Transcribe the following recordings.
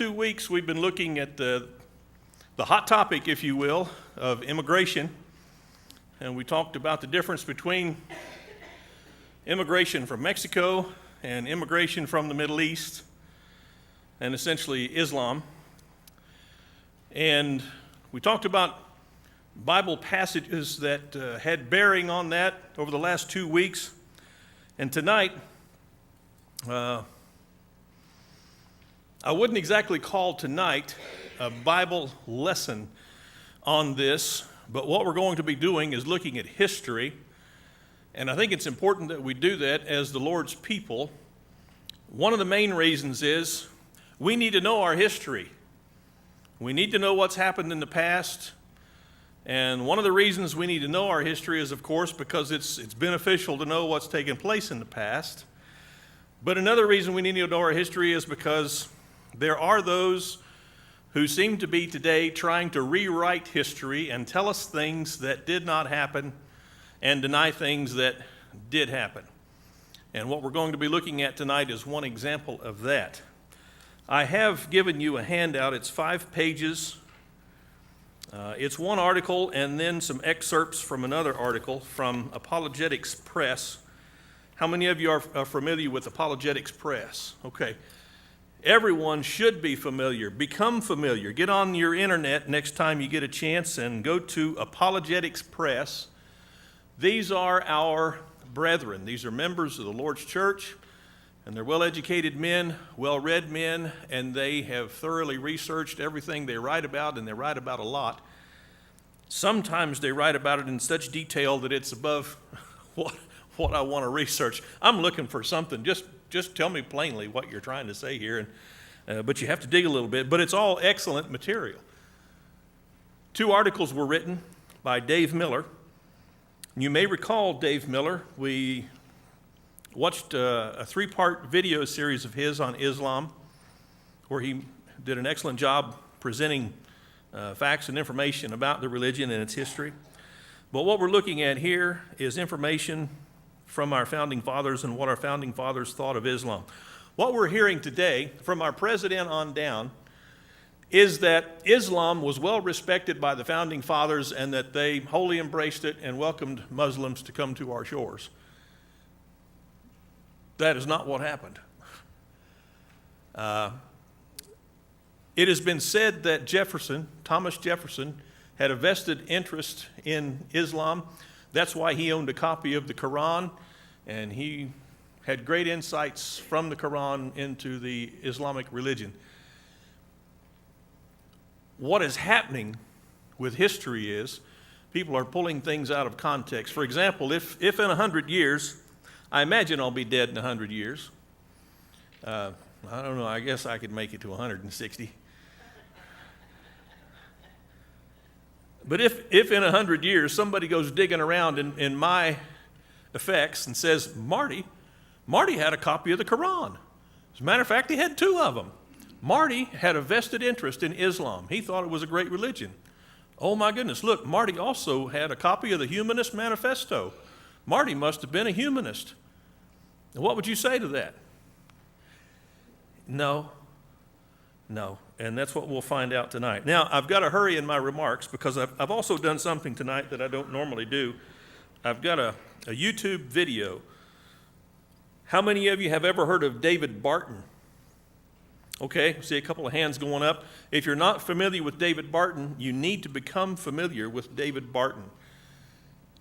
2 weeks, we've been looking at the hot topic, if you will, of immigration. And we talked about the difference between immigration from Mexico and immigration from the Middle East, and essentially Islam. And we talked about Bible passages that had bearing on that over the last 2 weeks. And tonight, I wouldn't exactly call tonight a Bible lesson on this, but what we're going to be doing is looking at history. And I think it's important that we do that as the Lord's people. One of the main reasons is we need to know our history. We need to know what's happened in the past. And one of the reasons we need to know our history is, of course, because it's beneficial to know what's taken place in the past. But another reason we need to know our history is because there are those who seem to be today trying to rewrite history and tell us things that did not happen and deny things that did happen. And what we're going to be looking at tonight is one example of that. I have given you a handout. It's 5 pages. It's one article and then some excerpts from another article from Apologetics Press. How many of you are familiar with Apologetics Press? Okay. Everyone should be familiar. Become familiar. Get on your internet next time you get a chance and go to Apologetics Press. These are our brethren. These are members of the Lord's church, and they're well-educated men, well-read men, and they have thoroughly researched everything they write about, and they write about a lot. Sometimes they write about it in such detail that it's above what I want to research. I'm looking for something. Just tell me plainly what you're trying to say here, but you have to dig a little bit. But it's all excellent material. 2 articles were written by Dave Miller. You may recall Dave Miller. We watched a 3-part video series of his on Islam, where he did an excellent job presenting facts and information about the religion and its history. But what we're looking at here is information from our founding fathers and what our founding fathers thought of Islam. What we're hearing today from our president on down is that Islam was well respected by the founding fathers and that they wholly embraced it and welcomed Muslims to come to our shores. That is not what happened. It has been said that Thomas Jefferson, had a vested interest in Islam. That's why he owned a copy of the Quran, and he had great insights from the Quran into the Islamic religion. What is happening with history is people are pulling things out of context. For example, if in 100 years, I imagine I'll be dead in 100 years. I don't know, I guess I could make it to 160. But if in 100 years somebody goes digging around in my effects and says, Marty had a copy of the Quran. As a matter of fact, he had 2 of them. Marty had a vested interest in Islam. He thought it was a great religion. Oh my goodness, look, Marty also had a copy of the Humanist Manifesto. Marty must have been a humanist. What would you say to that? No. And that's what we'll find out tonight. Now, I've got to hurry in my remarks because I've also done something tonight that I don't normally do. I've got a YouTube video. How many of you have ever heard of David Barton? Okay, see a couple of hands going up. If you're not familiar with David Barton, you need to become familiar with David Barton.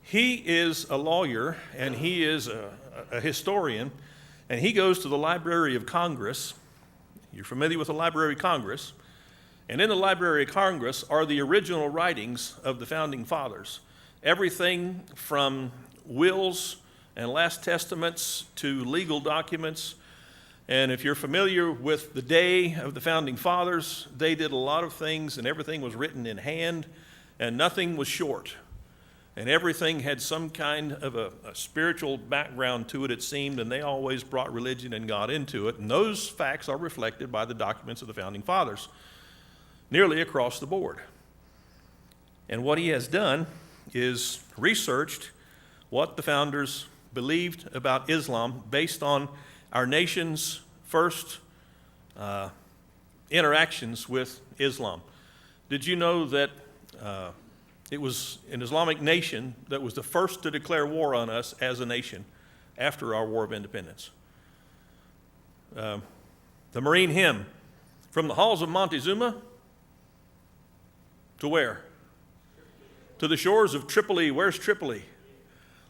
He is a lawyer, and he is a historian, and he goes to the Library of Congress. You're familiar with the Library of Congress. And in the Library of Congress are the original writings of the Founding Fathers. Everything from wills and last testaments to legal documents. And if you're familiar with the day of the Founding Fathers, they did a lot of things, and everything was written in hand, and nothing was short. And everything had some kind of a spiritual background to it, it seemed, and they always brought religion and God into it. And those facts are reflected by the documents of the Founding Fathers, nearly across the board. And what he has done is researched what the founders believed about Islam based on our nation's first interactions with Islam. Did you know that it was an Islamic nation that was the first to declare war on us as a nation after our War of Independence? The Marine hymn, from the halls of Montezuma to where? To the shores of Tripoli. Where's Tripoli?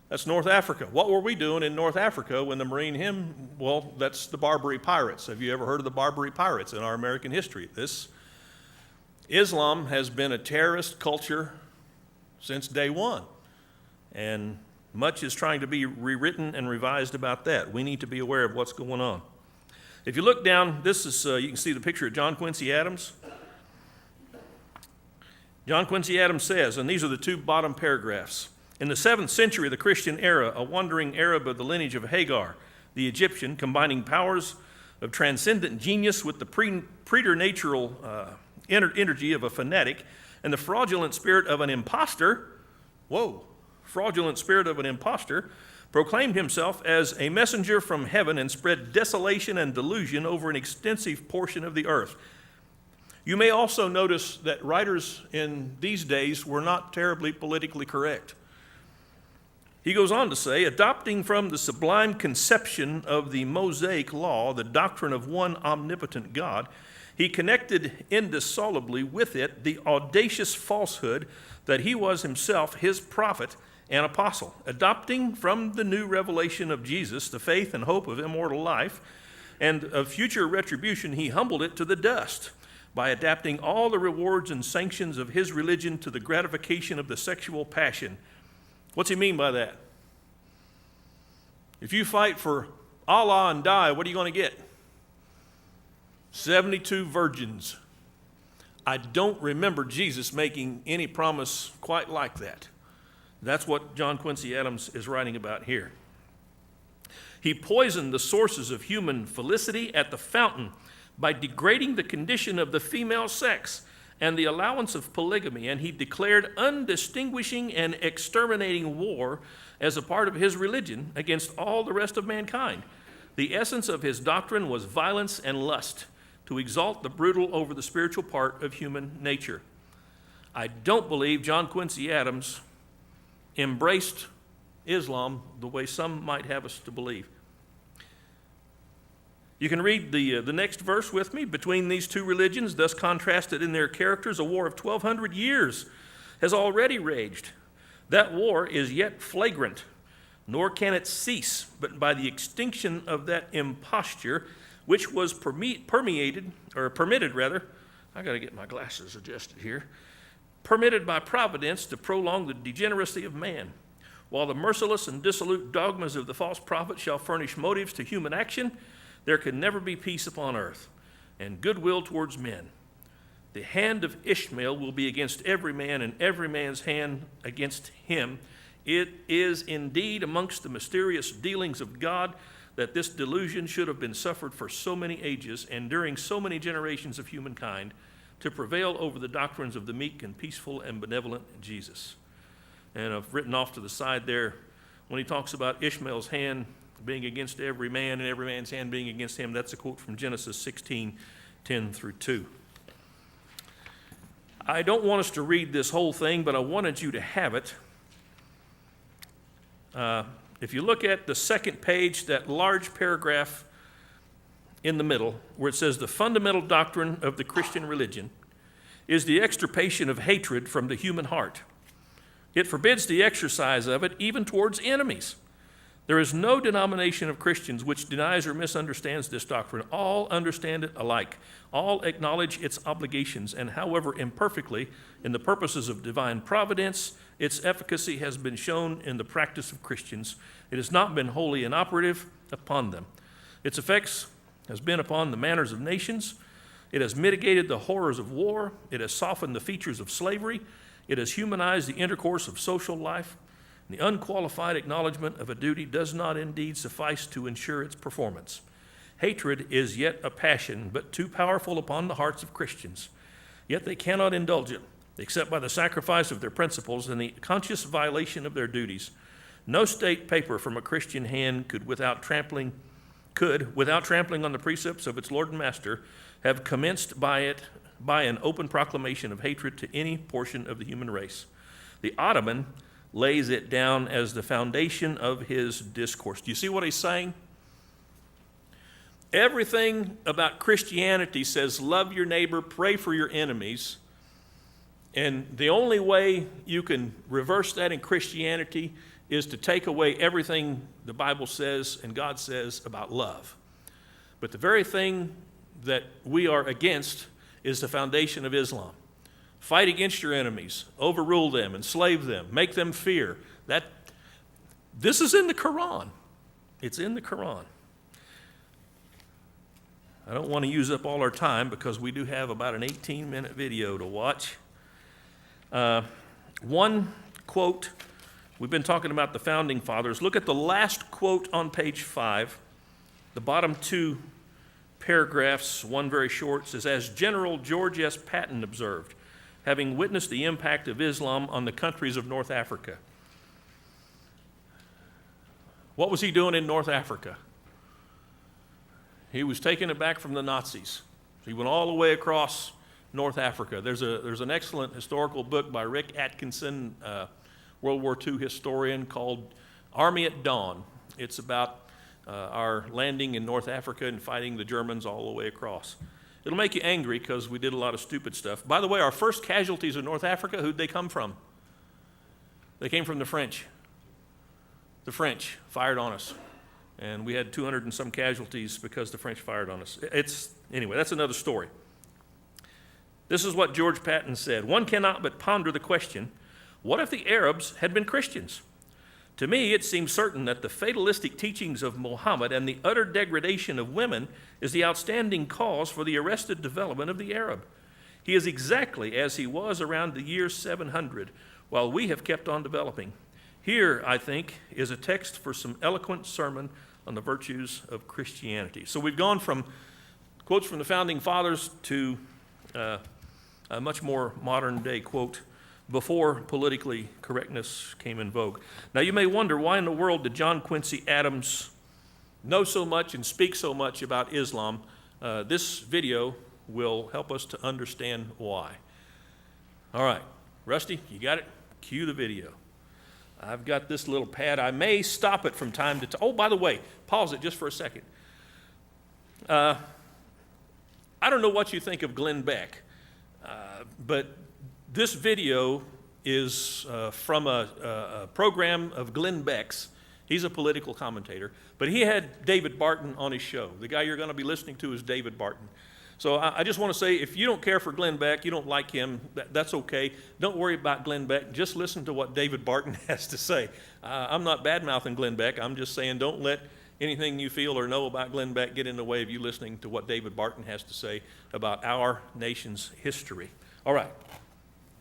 That's North Africa. What were we doing in North Africa when the Marine hymn? Well, that's the Barbary Pirates. Have you ever heard of the Barbary Pirates in our American history? Islam has been a terrorist culture since day one, and much is trying to be rewritten and revised about that. We need to be aware of what's going on. If you look down, this is you can see the picture of John Quincy Adams. John Quincy Adams says, and these are the two bottom paragraphs, in the 7th century of the Christian era, a wandering Arab of the lineage of Hagar, the Egyptian, combining powers of transcendent genius with the preternatural energy of a fanatic and the fraudulent spirit of an impostor, proclaimed himself as a messenger from heaven and spread desolation and delusion over an extensive portion of the earth. You may also notice that writers in these days were not terribly politically correct. He goes on to say, adopting from the sublime conception of the Mosaic law the doctrine of one omnipotent God, he connected indissolubly with it the audacious falsehood that he was himself his prophet and apostle. Adopting from the new revelation of Jesus the faith and hope of immortal life and of future retribution, he humbled it to the dust by adapting all the rewards and sanctions of his religion to the gratification of the sexual passion. What's he mean by that? If you fight for Allah and die, what are you going to get? 72 virgins. I don't remember Jesus making any promise quite like that. That's what John Quincy Adams is writing about here. He poisoned the sources of human felicity at the fountain by degrading the condition of the female sex and the allowance of polygamy, and he declared undistinguishing and exterminating war as a part of his religion against all the rest of mankind. The essence of his doctrine was violence and lust, to exalt the brutal over the spiritual part of human nature. I don't believe John Quincy Adams embraced Islam the way some might have us to believe. You can read the next verse with me. Between these two religions, thus contrasted in their characters, a war of 1,200 years has already raged. That war is yet flagrant, nor can it cease, but by the extinction of that imposture which was permitted, I got to get my glasses adjusted here, permitted by providence to prolong the degeneracy of man. While the merciless and dissolute dogmas of the false prophet shall furnish motives to human action, there can never be peace upon earth and goodwill towards men. The hand of Ishmael will be against every man, and every man's hand against him. It is indeed amongst the mysterious dealings of God that this delusion should have been suffered for so many ages and during so many generations of humankind to prevail over the doctrines of the meek and peaceful and benevolent Jesus. And I've written off to the side there, when he talks about Ishmael's hand being against every man and every man's hand being against him, that's a quote from Genesis 16:10-2. I don't want us to read this whole thing, but I wanted you to have it. If you look at the second page, that large paragraph in the middle, where it says the fundamental doctrine of the Christian religion is the extirpation of hatred from the human heart. It forbids the exercise of it even towards enemies. There is no denomination of Christians which denies or misunderstands this doctrine. All understand it alike. All acknowledge its obligations, and however imperfectly, in the purposes of divine providence, its efficacy has been shown in the practice of Christians. It has not been wholly inoperative upon them. Its effects has been upon the manners of nations. It has mitigated the horrors of war. It has softened the features of slavery. It has humanized the intercourse of social life. The unqualified acknowledgement of a duty does not indeed suffice to ensure its performance. Hatred is yet a passion, but too powerful upon the hearts of Christians. Yet they cannot indulge it, except by the sacrifice of their principles and the conscious violation of their duties. No state paper from a Christian hand could, without trampling on the precepts of its Lord and Master, have commenced by an open proclamation of hatred to any portion of the human race. The Ottoman lays it down as the foundation of his discourse. Do you see what he's saying? Everything about Christianity says love your neighbor, pray for your enemies. And the only way you can reverse that in Christianity is to take away everything the Bible says and God says about love. But the very thing that we are against is the foundation of Islam. Fight against your enemies, overrule them, enslave them, make them fear. This is in the Quran. It's in the Quran. I don't want to use up all our time because we do have about an 18-minute video to watch. One quote, we've been talking about the Founding Fathers. Look at the last quote on page 5. The bottom two paragraphs, one very short, says, as General George S. Patton observed, having witnessed the impact of Islam on the countries of North Africa. What was he doing in North Africa? He was taking it back from the Nazis. He went all the way across North Africa. There's an excellent historical book by Rick Atkinson, World War II historian, called Army at Dawn. It's about our landing in North Africa and fighting the Germans all the way across. It'll make you angry because we did a lot of stupid stuff. By the way, our first casualties in North Africa, who'd they come from? They came from the French. The French fired on us. And we had 200 and some casualties because the French fired on us. Anyway, that's another story. This is what George Patton said. One cannot but ponder the question, what if the Arabs had been Christians? To me, it seems certain that the fatalistic teachings of Muhammad and the utter degradation of women is the outstanding cause for the arrested development of the Arab. He is exactly as he was around the year 700, while we have kept on developing. Here, I think, is a text for some eloquent sermon on the virtues of Christianity. So we've gone from quotes from the Founding Fathers to a much more modern day quote before politically correctness came in vogue. Now you may wonder, why in the world did John Quincy Adams know so much and speak so much about Islam? This video will help us to understand why. All right, Rusty, you got it? Cue the video. I've got this little pad. I may stop it from time to time. Oh, by the way, pause it just for a second. I don't know what you think of Glenn Beck, but this video is from a program of Glenn Beck's. He's a political commentator, but he had David Barton on his show. The guy you're going to be listening to is David Barton. So I just want to say, if you don't care for Glenn Beck, you don't like him, that's okay. Don't worry about Glenn Beck. Just listen to what David Barton has to say. I'm not bad-mouthing Glenn Beck. I'm just saying don't let anything you feel or know about Glenn Beck get in the way of you listening to what David Barton has to say about our nation's history. All right.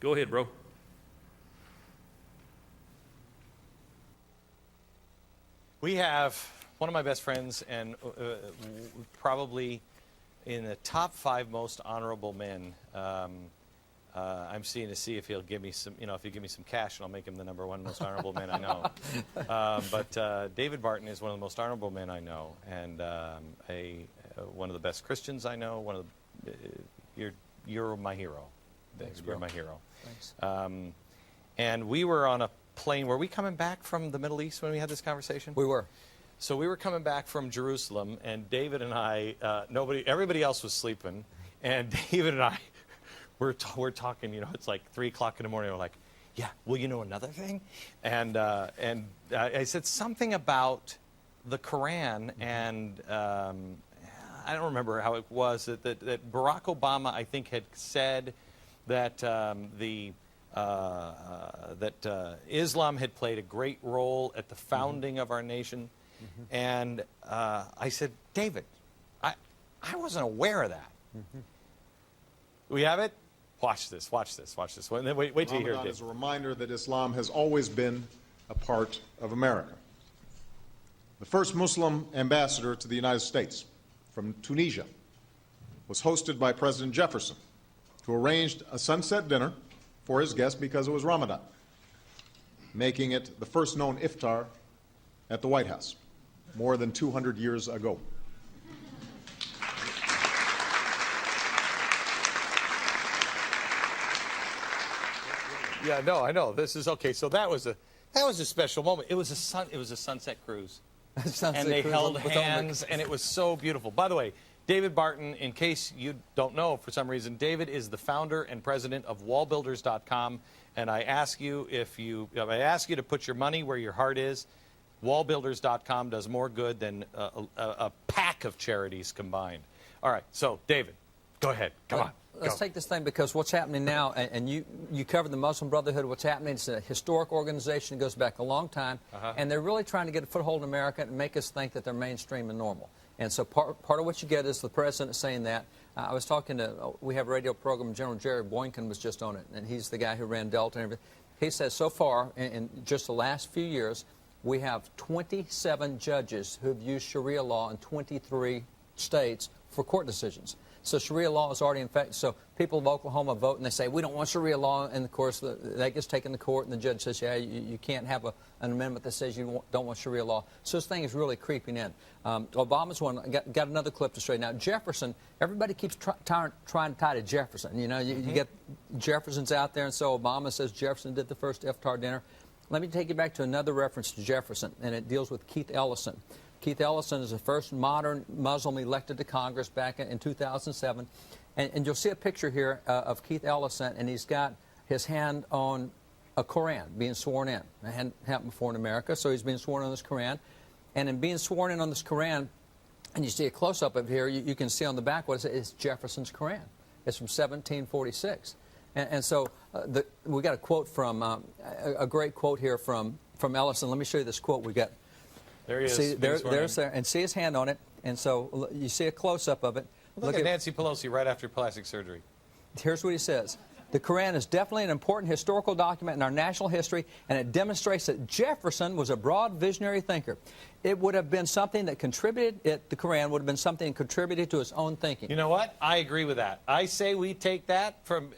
Go ahead, bro. We have one of my best friends and probably in the top 5 most honorable men. I'm seeing to see if he'll give me some, if he'll give me some cash, and I'll make him the #1 most honorable man I know. But David Barton is one of the most honorable men I know, and one of the best Christians I know. You're my hero. Thanks, You're bro. my hero. Thanks. And we were on a plane. Were we coming back from the Middle East when we had this conversation? We were. So we were coming back from Jerusalem, and David and I, everybody else was sleeping, and David and I, we're talking. It's like 3 o'clock in the morning. We're like, yeah. Well, another thing, and I said something about the Quran, and I don't remember how it was that Barack Obama, I think, had said that Islam had played a great role at the founding of our nation. Mm-hmm. And I said, David, I wasn't aware of that. Mm-hmm. We have it? Watch this. Wait till you hear it. Ramadan is a reminder that Islam has always been a part of America. The first Muslim ambassador to the United States from Tunisia was hosted by President Jefferson, who arranged a sunset dinner for his guests because it was Ramadan, making it the first known iftar at the White House more than 200 years ago. Yeah, no, I know. This is okay. So that was a special moment. It was a sunset cruise. And they held hands, and it was so beautiful. By the way, David Barton, in case you don't know for some reason, David is the founder and president of wallbuilders.com, and I ask you to put your money where your heart is. Wallbuilders.com does more good than a pack of charities combined. All right, so David, go ahead. Come on. Let's take this thing, because what's happening now, and you covered the Muslim Brotherhood. What's happening, it's a historic organization that goes back a long time, and they're really trying to get a foothold in America and make us think that they're mainstream and normal. And so part of what you get is the president saying that. I was talking to, we have a radio program, General Jerry Boykin was just on it, and he's the guy who ran Delta and everything. He says so far, in just the last few years, we have 27 judges who've used Sharia law in 23 states for court decisions. So Sharia law is already in fact. So people of Oklahoma vote and they say, we don't want Sharia law. And of course, that gets taken to court and the judge says, yeah, you can't have an amendment that says you don't want Sharia law. So this thing is really creeping in. Obama's one, got another clip to show you. Now, Jefferson, everybody keeps trying to tie to Jefferson. You know, you get Jefferson's out there, and so Obama says Jefferson did the first iftar dinner. Let me take you back to another reference to Jefferson, and it deals with Keith Ellison. Keith Ellison is the first modern Muslim elected to Congress back in 2007. And you'll see a picture here of Keith Ellison, and he's got his hand on a Koran, being sworn in. It hadn't happened before in America, so he's being sworn on this Koran. And in being sworn in on this Koran, and you see a close-up of here, you can see on the back what it says. It's Jefferson's Koran. It's from 1746. And so we got a quote from, a great quote here from Ellison. Let me show you this quote we got. There he is. See, there's there, and see his hand on it. And so you see a close-up of it. Look at Nancy Pelosi right after plastic surgery. Here's what he says. The Koran is definitely an important historical document in our national history, and it demonstrates that Jefferson was a broad visionary thinker. It would have been something that contributed, the Koran would have been something that contributed to his own thinking. You know what? I agree with that. I say we take that from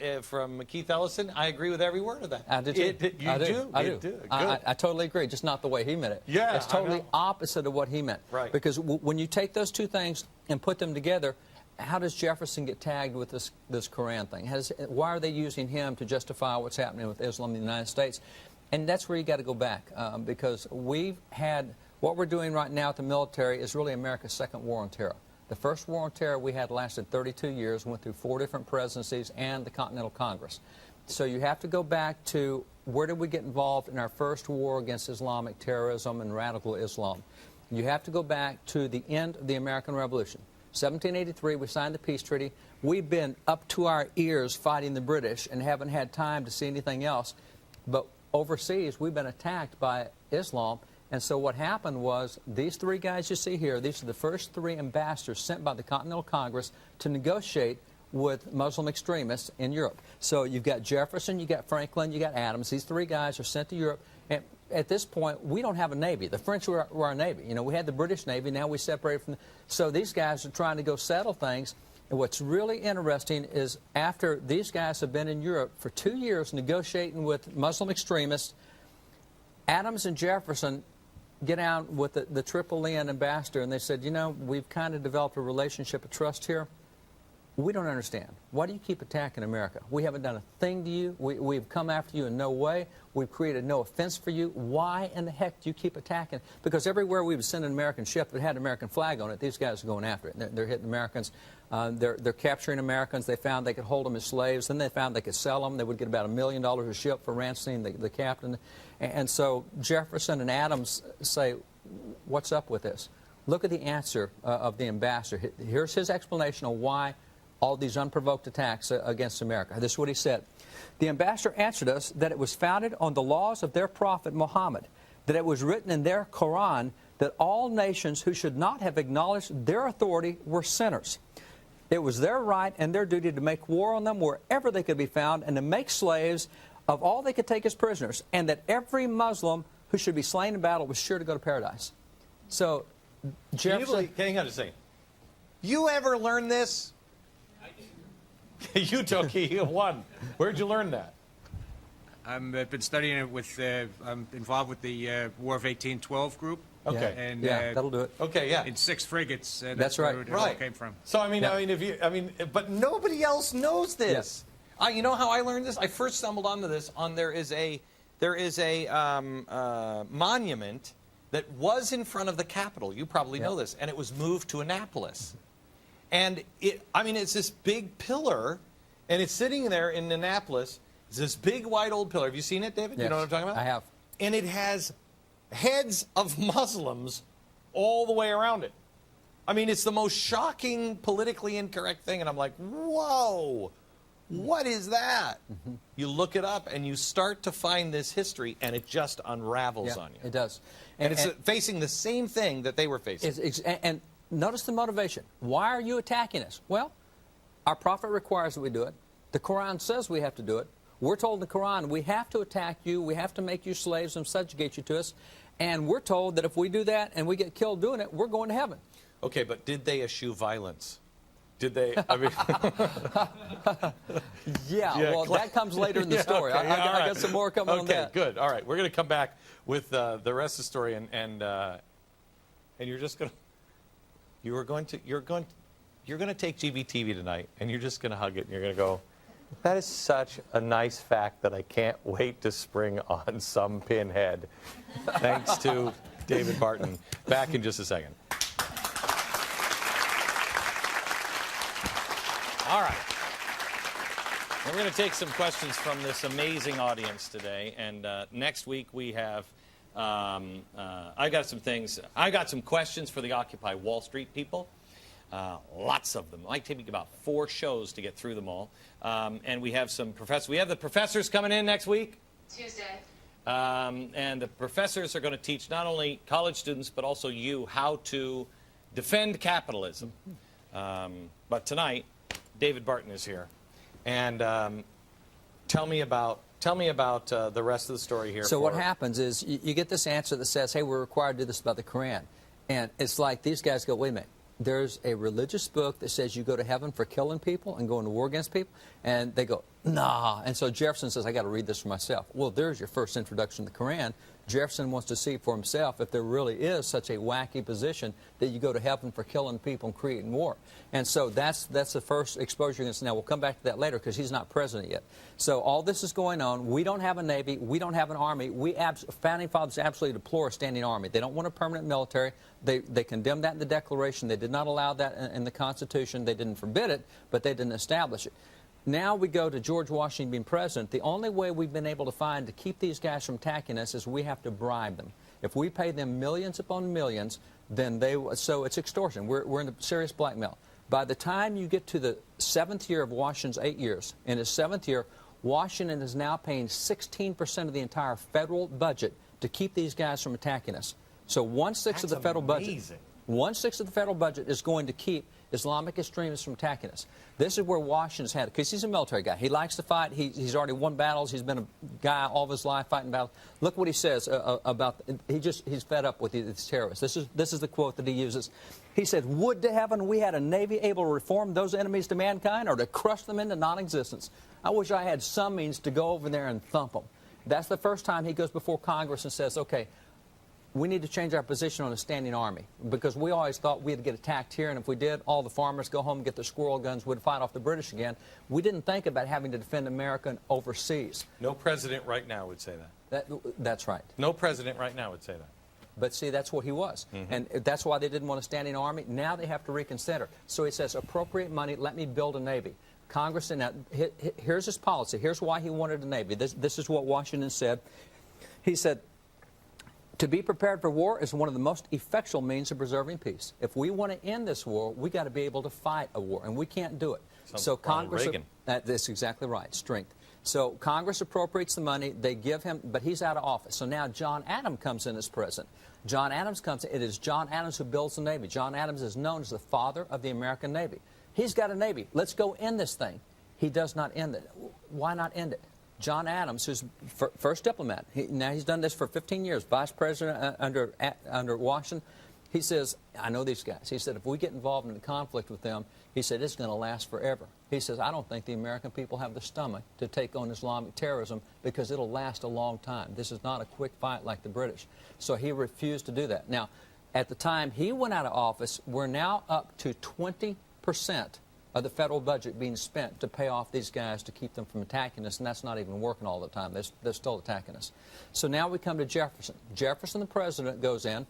Keith Ellison. I agree with every word of that. I do too. I do. Good. I totally agree, just not the way he meant it. Yeah, it's totally opposite of what he meant. Right. Because when you take those two things and put them together, how does Jefferson get tagged with this Koran thing? Why are they using him to justify what's happening with Islam in the United States? And that's where you got to go back, because we've had, what we're doing right now at the military is really America's second war on terror. The first war on terror we had lasted 32 years, went through 4 different presidencies and the Continental Congress. So you have to go back to where did we get involved in our first war against Islamic terrorism and radical Islam. You have to go back to the end of the American Revolution. 1783, we signed the peace treaty. We've been up to our ears fighting the British and haven't had time to see anything else. But overseas, we've been attacked by Islam. And so what happened was these 3 guys you see here, these are the first 3 ambassadors sent by the Continental Congress to negotiate with Muslim extremists in Europe. So you've got Jefferson, you got Franklin, you got Adams. These 3 guys are sent to Europe. And at this point, we don't have a Navy. The French were our Navy. You know, we had the British Navy. Now we separated from so these guys are trying to go settle things. And what's really interesting is after these guys have been in Europe for 2 years negotiating with Muslim extremists, Adams and Jefferson get out with the Tripolitan ambassador, and they said, you know, we've kind of developed a relationship of trust here. We don't understand. Why do you keep attacking America? We haven't done a thing to you. We've come after you in no way. We've created no offense for you. Why in the heck do you keep attacking? Because everywhere we would send an American ship that had an American flag on it, these guys are going after it. They're hitting Americans. They're capturing Americans. They found they could hold them as slaves. Then they found they could sell them. They would get about $1 million a ship for ransoming the captain. And so Jefferson and Adams say, what's up with this? Look at the answer of the ambassador. Here's his explanation of why all these unprovoked attacks against America. This is what he said. The ambassador answered us that it was founded on the laws of their prophet Muhammad, that it was written in their Quran that all nations who should not have acknowledged their authority were sinners. It was their right and their duty to make war on them wherever they could be found and to make slaves of all they could take as prisoners, and that every Muslim who should be slain in battle was sure to go to paradise. So, Jefferson... Hang on a second. You ever learn this? You, Toki, you won. Where'd you learn that? I've been studying it with, I'm involved with the War of 1812 group. Okay. And, yeah, that'll do it. Okay, yeah. In 6 frigates. That's right. Where it all came from. So, I mean, but nobody else knows this. Yes. You know how I learned this? I first stumbled onto this on there is a monument that was in front of the Capitol. You probably know this, and it was moved to Annapolis. And it's this big pillar, and it's sitting there in Annapolis. It's this big white old pillar. Have you seen it, David? Yes, You know what I'm talking about? I have. And it has heads of Muslims all the way around it. I mean, it's the most shocking, politically incorrect thing, and I'm like, whoa, what is that? Mm-hmm. You look it up, and you start to find this history, and it just unravels on you. It does. And it's facing the same thing that they were facing. And notice the motivation. Why are you attacking us? Well, our prophet requires that we do it. The Quran says we have to do it. We're told in the Quran we have to attack you, we have to make you slaves and subjugate you to us, and we're told that if we do that and we get killed doing it, we're going to heaven. Okay, but did they eschew violence? Did they? I mean, well, that comes later in the story. Okay, I got some more coming on that. Okay, good. All right, we're going to come back with the rest of the story, and you're just going to you're going to take GBTV tonight, and you're just going to hug it, and you're going to go, that is such a nice fact that I can't wait to spring on some pinhead. Thanks to David Barton. Back in just a second. All right. We're going to take some questions from this amazing audience today, and next week we have, I got some questions for the Occupy Wall Street people. Lots of them. It might take me about 4 shows to get through them all. And we have some professors. We have the professors coming in next week. Tuesday. And the professors are going to teach not only college students, but also you how to defend capitalism. But tonight, David Barton is here. And tell me about the rest of the story here. So what happens is you get this answer that says, hey, we're required to do this about the Quran. And it's like these guys go, wait a minute. There's a religious book that says you go to heaven for killing people and going to war against people. And they go, nah. And so Jefferson says, I got to read this for myself. Well, there's your first introduction to the Quran. Jefferson wants to see for himself if there really is such a wacky position that you go to heaven for killing people and creating war. And so that's the first exposure against. Now, we'll come back to that later because he's not president yet. So all this is going on. We don't have a Navy. We don't have an Army. Founding Fathers absolutely deplore a standing Army. They don't want a permanent military. They condemned that in the Declaration. They did not allow that in the Constitution. They didn't forbid it, but they didn't establish it. Now we go to George Washington being president. The only way we've been able to find to keep these guys from attacking us is we have to bribe them. If we pay them millions upon millions, then so it's extortion. We're in a serious blackmail. By the time you get to the 7th year of Washington's 8 years, in his 7th year, Washington is now paying 16% of the entire federal budget to keep these guys from attacking us. So 1/6 of the federal budget. 1/6 of the federal budget is going to keep Islamic extremists from attacking us. This is where Washington's had it, because he's a military guy. He likes to fight. He's already won battles. He's been a guy all of his life fighting battles. Look what he says about, he's fed up with these terrorists. This is the quote that he uses. He said, would to heaven we had a Navy able to reform those enemies to mankind or to crush them into non-existence. I wish I had some means to go over there and thump them. That's the first time he goes before Congress and says, okay, we need to change our position on a standing army, because we always thought we'd get attacked here, and if we did, all the farmers go home and get their squirrel guns, we'd fight off the British again. We didn't think about having to defend America overseas. No president right now would say that. That's right. No president right now would say that. But see, that's what he was. Mm-hmm. And that's why they didn't want a standing army. Now they have to reconsider. So he says, appropriate money, let me build a Navy. Congress, and now, here's his policy. Here's why he wanted a Navy. This is what Washington said. He said, to be prepared for war is one of the most effectual means of preserving peace. If we want to end this war, we got to be able to fight a war, and we can't do it. So Congress, that's exactly right, strength. So Congress appropriates the money, they give him, but he's out of office. So now John Adams comes in as president. John Adams comes in. It is John Adams who builds the Navy. John Adams is known as the father of the American Navy. He's got a Navy. Let's go end this thing. He does not end it. Why not end it? John Adams, who's first diplomat, now he's done this for 15 years, vice president under Washington. He says, I know these guys. He said, if we get involved in a conflict with them, he said, it's going to last forever. He says, I don't think the American people have the stomach to take on Islamic terrorism because it'll last a long time. This is not a quick fight like the British. So he refused to do that. Now, at the time he went out of office, we're now up to 20% of the federal budget being spent to pay off these guys to keep them from attacking us, and that's not even working all the time. They're still attacking us. So now we come to Jefferson. Jefferson, the president, goes in.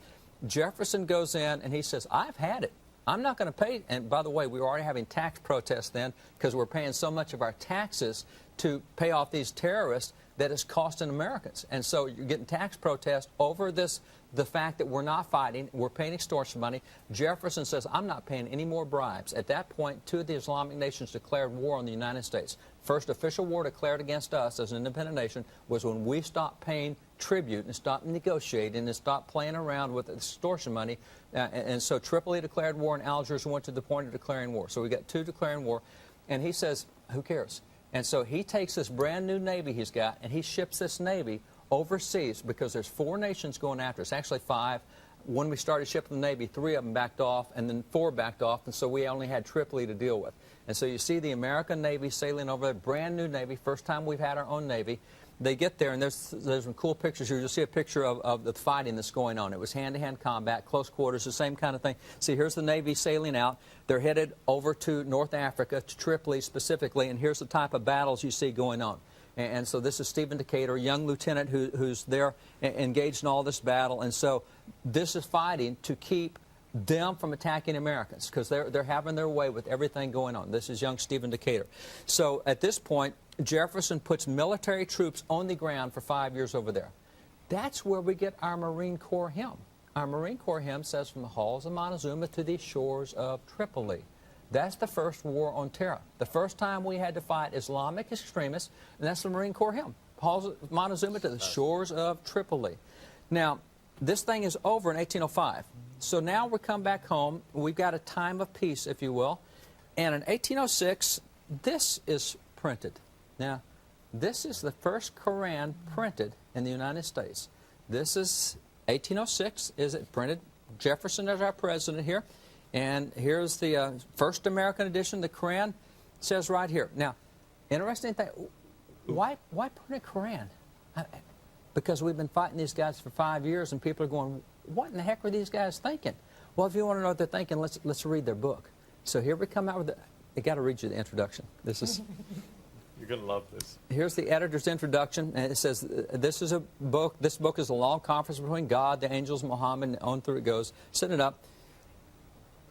Jefferson goes in, and he says, I've had it. I'm not going to pay. And by the way, we were already having tax protests then because we're paying so much of our taxes to pay off these terrorists that it's costing Americans. And so you're getting tax protests over this, the fact that we're not fighting, we're paying extortion money. Jefferson says, I'm not paying any more bribes. At that point, two of the Islamic nations declared war on the United States. First official war declared against us as an independent nation was when we stopped paying tribute and stopped negotiating and stopped playing around with extortion money. And so Tripoli declared war and Algiers went to the point of declaring war. So we got two declaring war. And he says, who cares? And so he takes this brand new Navy he's got and he ships this Navy overseas because there's 4 nations going after us, actually 5. When we started shipping the Navy, 3 of them backed off and then 4 backed off, and so we only had Tripoli to deal with. And so you see the American Navy sailing over there, brand new Navy, first time we've had our own Navy. They get there, and there's some cool pictures here. You'll see a picture of the fighting that's going on. It was hand-to-hand combat, close quarters, the same kind of thing. See, here's the Navy sailing out. They're headed over to North Africa, to Tripoli specifically, and here's the type of battles you see going on. And so this is Stephen Decatur, a young lieutenant who's there engaged in all this battle. And so this is fighting to keep them from attacking Americans because they're having their way with everything going on. This is young Stephen Decatur. So at this point, Jefferson puts military troops on the ground for 5 years over there. That's where we get our Marine Corps hymn. Our Marine Corps hymn says, from the halls of Montezuma to the shores of Tripoli. That's the first war on terror. The first time we had to fight Islamic extremists, and that's the Marine Corps hymn. Halls of Montezuma to the shores of Tripoli. Now, this thing is over in 1805. So now we come back home. We've got a time of peace, if you will. And in 1806, this is printed. Now, this is the first Koran printed in the United States. This is 1806. Is it printed? Jefferson is our president here. And here's the first American edition. The Koran says right here. Now, interesting thing, why print a Koran? Because we've been fighting these guys for 5 years, and people are going, what in the heck are these guys thinking? Well, if you want to know what they're thinking, let's read their book. So here we come out with I got to read you the introduction. This is... You're going to love this. Here's the editor's introduction, and it says, this is a book. This book is a long conference between God, the angels, Muhammad, and on through it goes. Set it up.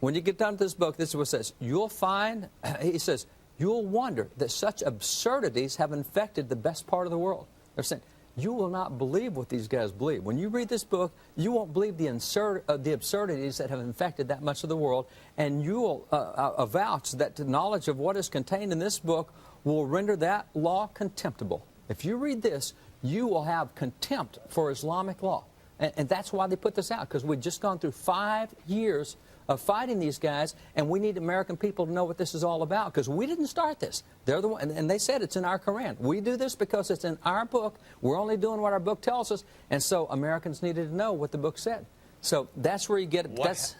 When you get done with this book, this is what it says. You'll find, he says, you'll wonder that such absurdities have infected the best part of the world. They're saying, you will not believe what these guys believe. When you read this book, you won't believe the absurdities that have infected that much of the world, and you will avouch that the knowledge of what is contained in this book will render that law contemptible. If you read this, you will have contempt for Islamic law. And that's why they put this out, because we've just gone through 5 years of fighting these guys, and we need American people to know what this is all about, because we didn't start this. They're the one, and they said it's in our Koran. We do this because it's in our book. We're only doing what our book tells us, and so Americans needed to know what the book said. So that's where you get it.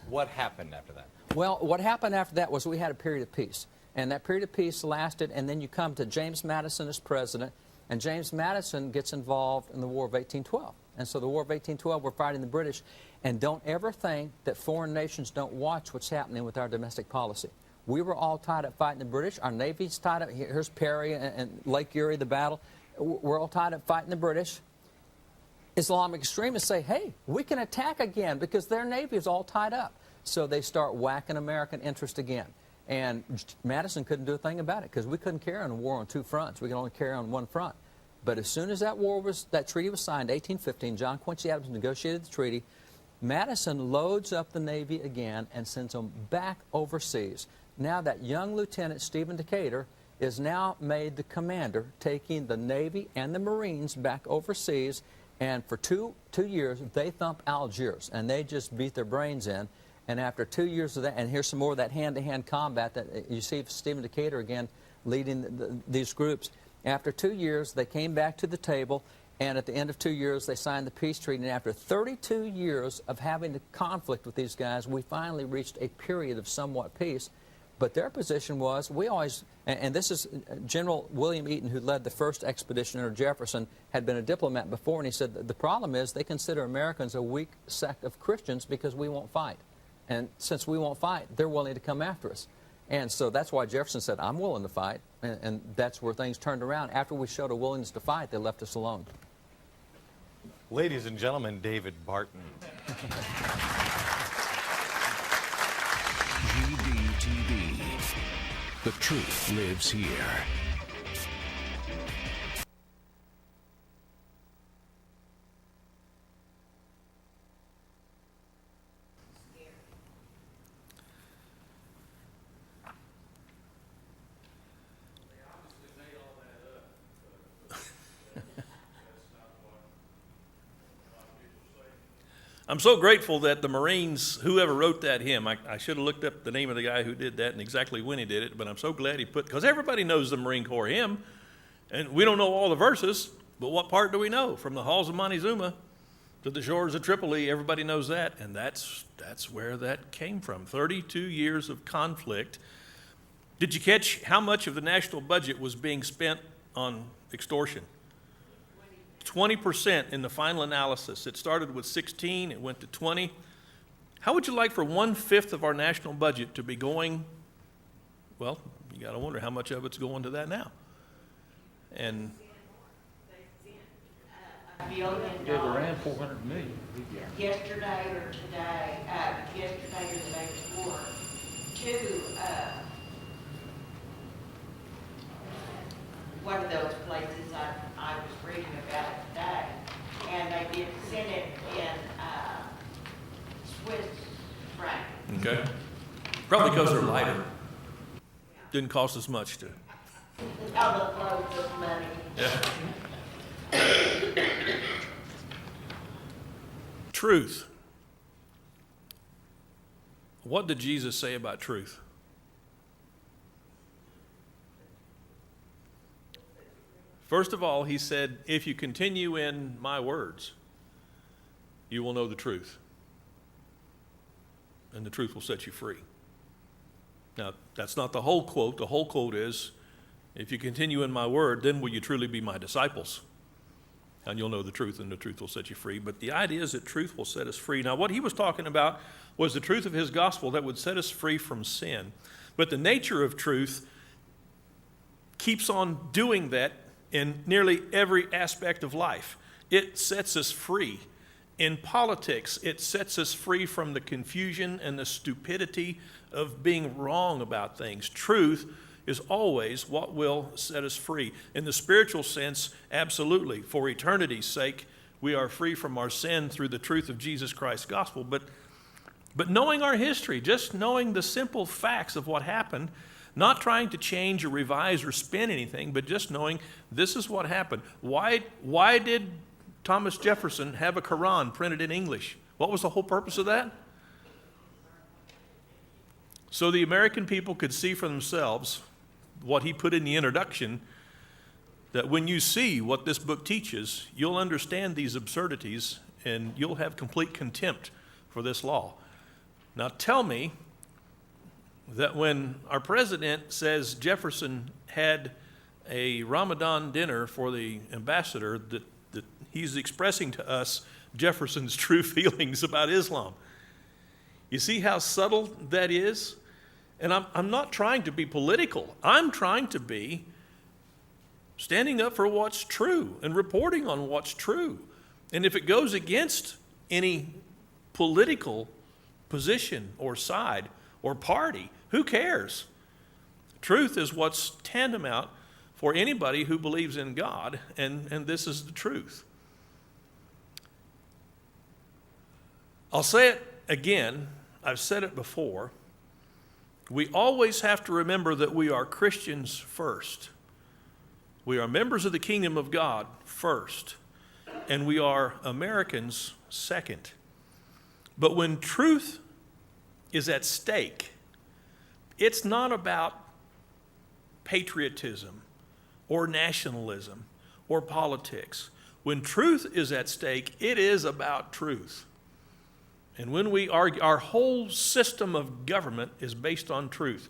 What happened after that? Well, what happened after that was we had a period of peace. And that period of peace lasted, and then you come to James Madison as president, and James Madison gets involved in the War of 1812. And so the War of 1812, we're fighting the British. And don't ever think that foreign nations don't watch what's happening with our domestic policy. We were all tied up fighting the British. Our Navy's tied up. Here's Perry and Lake Erie, the battle. We're all tied up fighting the British. Islamic extremists say, hey, we can attack again because their Navy is all tied up. So they start whacking American interest again. And Madison couldn't do a thing about it because we couldn't carry on a war on 2 fronts. We could only carry on 1 front. But as soon as that treaty was signed, 1815, John Quincy Adams negotiated the treaty. Madison loads up the Navy again and sends them back overseas. Now that young Lieutenant Stephen Decatur is now made the commander, taking the Navy and the Marines back overseas. And for two years, they thump Algiers, and they just beat their brains in. And after 2 years of that, and here's some more of that hand-to-hand combat that you see Stephen Decatur again leading these groups. After 2 years, they came back to the table, and at the end of 2 years, they signed the peace treaty. And after 32 years of having the conflict with these guys, we finally reached a period of somewhat peace. But their position was, we always, and this is General William Eaton, who led the first expedition under Jefferson, had been a diplomat before, and he said the problem is they consider Americans a weak sect of Christians because we won't fight. And since we won't fight, they're willing to come after us. And so that's why Jefferson said, I'm willing to fight. And that's where things turned around. After we showed a willingness to fight, they left us alone. Ladies and gentlemen, David Barton. GDTV. The truth lives here. I'm so grateful that the Marines, whoever wrote that hymn, I should have looked up the name of the guy who did that and exactly when he did it, but I'm so glad he put, because everybody knows the Marine Corps hymn, and we don't know all the verses, but what part do we know? From the halls of Montezuma to the shores of Tripoli, everybody knows that, and that's where that came from. 32 years of conflict. Did you catch how much of the national budget was being spent on extortion? 20% in the final analysis. It started with 16, it went to 20. How would you like for 1/5 of our national budget to be going, well, you got to wonder how much of it's going to that now. And $1 billion. Around 400 million. Yesterday or today, yesterday or the day before, to one of those places I was reading about it today, and they did send it in Swiss franc. okay, probably because they're lighter. Didn't cost as much to. All the loads of money. Yeah. Truth. What did Jesus say about truth? First of all, he said, if you continue in my words, you will know the truth. And the truth will set you free. Now, that's not the whole quote. The whole quote is, if you continue in my word, then will you truly be my disciples? And you'll know the truth, and the truth will set you free. But the idea is that truth will set us free. Now, what he was talking about was the truth of his gospel that would set us free from sin. But the nature of truth keeps on doing that in nearly every aspect of life. It sets us free. In politics, it sets us free from the confusion and the stupidity of being wrong about things. Truth is always what will set us free. In the spiritual sense, absolutely. For eternity's sake, we are free from our sin through the truth of Jesus Christ's gospel. But knowing our history, just knowing the simple facts of what happened, not trying to change or revise or spin anything, but just knowing this is what happened. Why did Thomas Jefferson have a Quran printed in English? What was the whole purpose of that? So the American people could see for themselves what he put in the introduction, that when you see what this book teaches, you'll understand these absurdities and you'll have complete contempt for this law. Now tell me that when our president says Jefferson had a Ramadan dinner for the ambassador, that he's expressing to us Jefferson's true feelings about Islam. You see how subtle that is? And I'm not trying to be political. I'm trying to be standing up for what's true and reporting on what's true. And if it goes against any political position or side or party, who cares? Truth is what's tantamount for anybody who believes in God, and this is the truth. I'll say it again. I've said it before. We always have to remember that we are Christians first. We are members of the kingdom of God first, and we are Americans second. But when truth is at stake, it's not about patriotism or nationalism or politics. When truth is at stake, it is about truth. And when we argue, our whole system of government is based on truth.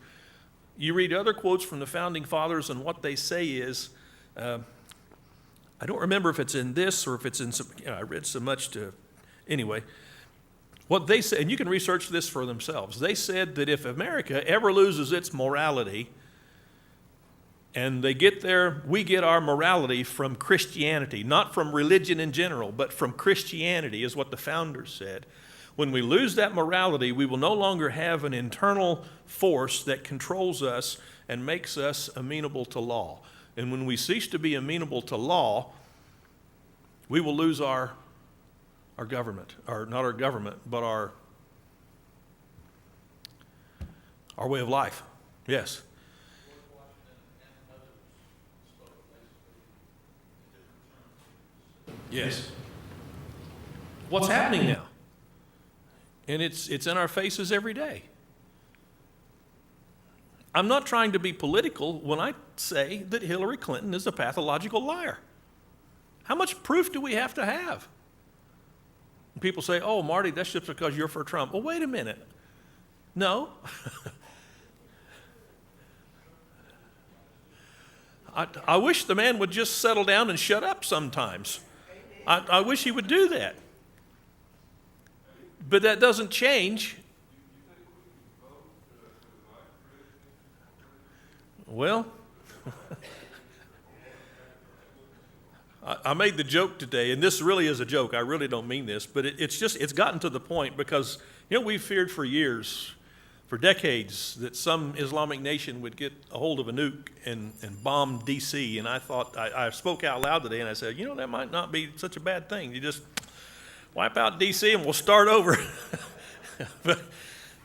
You read other quotes from the Founding Fathers, and what they say is, I don't remember if it's in this or if it's in some, I read so much to, anyway. What they said, and you can research this for themselves, they said that if America ever loses its morality, and we get our morality from Christianity, not from religion in general, but from Christianity, is what the founders said. When we lose that morality, we will no longer have an internal force that controls us and makes us amenable to law. And when we cease to be amenable to law, we will lose our government, or not our government, but our way of life. Yes. Yes. What's happening now? And it's in our faces every day. I'm not trying to be political when I say that Hillary Clinton is a pathological liar. How much proof do we have to have? People say, oh, Marty, that's just because you're for Trump. Well, wait a minute. No. I wish the man would just settle down and shut up sometimes. I wish he would do that. But that doesn't change. Well, I made the joke today, and this really is a joke. I really don't mean this, but it's gotten to the point because, we've feared for years, for decades, that some Islamic nation would get a hold of a nuke and bomb D.C. And I thought, I spoke out loud today, and I said, that might not be such a bad thing. You just wipe out D.C. and we'll start over. But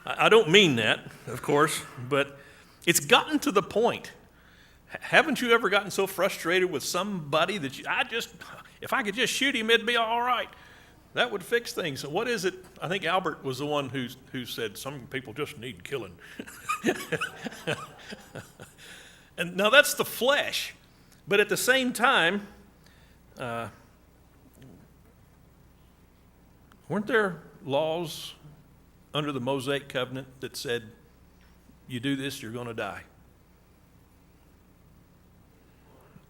I don't mean that, of course, but it's gotten to the point. Haven't you ever gotten so frustrated with somebody that if I could just shoot him, it'd be all right? That would fix things. So what is it? I think Albert was the one who said some people just need killing. And now that's the flesh. But at the same time, weren't there laws under the Mosaic covenant that said, you do this, you're going to die?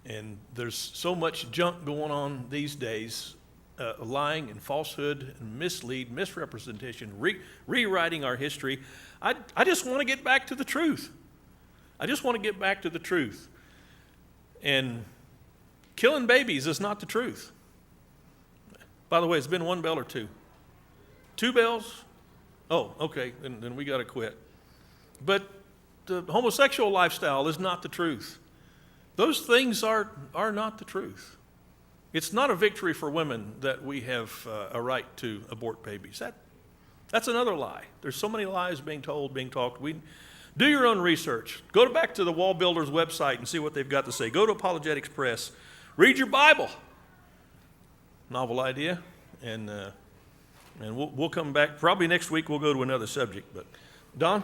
And there's so much junk going on these days, lying and falsehood and misrepresentation, rewriting our history. I just want to get back to the truth. I just want to get back to the truth. And killing babies is not the truth. By the way, it's been one bell or two? 2 bells? Oh, okay, then we got to quit. But the homosexual lifestyle is not the truth. Those things are not the truth. It's not a victory for women that we have a right to abort babies. That's another lie. There's so many lies being told, being talked. Do your own research. Go back to the Wall Builders website and see what they've got to say. Go to Apologetics Press. Read your Bible. Novel idea. And we'll come back. Probably next week we'll go to another subject. But Don?